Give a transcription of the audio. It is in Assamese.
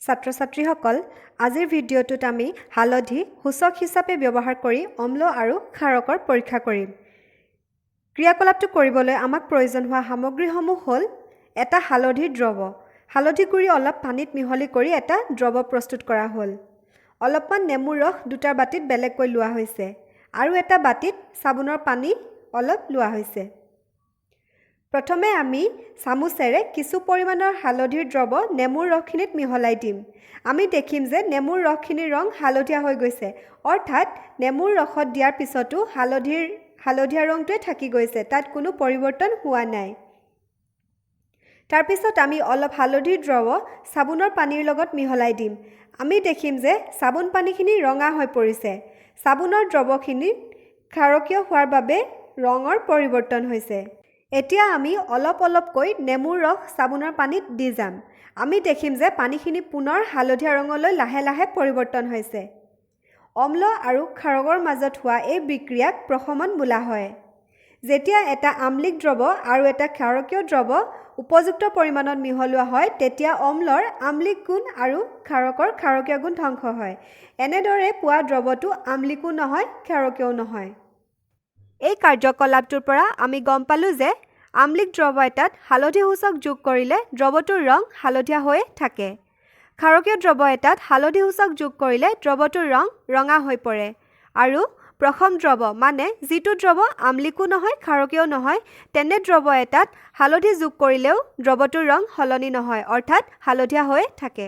ছাত্ৰ-ছাত্ৰীসকল আজিৰ ভিডিঅ'টোত আমি হালধি সূচক হিচাপে ব্যৱহাৰ কৰি অম্ল আৰু ক্ষাৰকৰ পৰীক্ষা কৰিম। ক্ৰিয়াকলাপটো কৰিবলৈ আমাক প্ৰয়োজন হোৱা সামগ্ৰীসমূহ হ'ল এটা হালধিৰ দ্ৰৱ। হালধি গুৰি অলপ পানীত মিহলি কৰি এটা দ্ৰৱ প্ৰস্তুত কৰা হ'ল। অলপমান নেমুৰ ৰস দুটা বাটিত বেলেগকৈ লোৱা হৈছে আৰু এটা বাটিত চাবোনৰ পানী অলপ লোৱা হৈছে। প্ৰথমে আমি চামুচেৰে কিছু পৰিমাণৰ হালধিৰ দ্ৰৱ নেমুৰ ৰসখিনিত মিহলাই দিম। আমি দেখিম যে নেমুৰ ৰসখিনিৰ ৰং হালধীয়া হৈ গৈছে, অৰ্থাৎ নেমুৰ ৰসত দিয়াৰ পিছতো হালধীয়া ৰংটোৱে থাকি গৈছে, তাত কোনো পৰিৱৰ্তন হোৱা নাই। তাৰপিছত আমি অলপ হালধিৰ দ্ৰৱ চাবোনৰ পানীৰ লগত মিহলাই দিম। আমি দেখিম যে চাবোন পানীখিনি ৰঙা হৈ পৰিছে। চাবোনৰ দ্ৰৱখিনি ক্ষাৰকীয় হোৱাৰ বাবে ৰঙৰ পৰিৱৰ্তন হৈছে। এতিয়া আমি অলপ অলপকৈ নেমুৰ ৰস চাবোনৰ পানীত দি যাম। আমি দেখিম যে পানীখিনি পুনৰ হালধীয়া ৰঙলৈ লাহে লাহে পৰিৱৰ্তন হৈছে। অম্ল আৰু ক্ষাৰকৰ মাজত হোৱা এই বিক্ৰিয়াক প্ৰশমন বোলা হয়। যেতিয়া এটা আম্লিক দ্ৰৱ আৰু এটা ক্ষাৰকীয় দ্ৰৱ উপযুক্ত পৰিমাণত মিহলোৱা হয়, তেতিয়া অম্লৰ আম্লিক গুণ আৰু ক্ষাৰকৰ ক্ষাৰকীয় গুণ ধ্বংস হয়। এনেদৰে পোৱা দ্ৰৱটো আম্লিকো নহয়, ক্ষাৰকীয়ও নহয়। এই কাৰ্যকলাপটোৰ পৰা আমি গম পালোঁ যে আম্লিক দ্ৰৱ এটাত হালধি সূচক যোগ কৰিলে দ্ৰৱটোৰ ৰং হালধীয়া হৈয়ে থাকে। ক্ষাৰকীয় দ্ৰৱ এটাত হালধি সূচক যোগ কৰিলে দ্ৰৱটোৰ ৰং ৰঙা হৈ পৰে। আৰু প্ৰশম দ্ৰৱ মানে যিটো দ্ৰৱ আম্লিকো নহয়, ক্ষাৰকীয়ও নহয়, তেনে দ্ৰৱ এটাত হালধি যোগ কৰিলেও দ্ৰৱটোৰ ৰং সলনি নহয়, অৰ্থাৎ হালধীয়া হৈয়ে থাকে।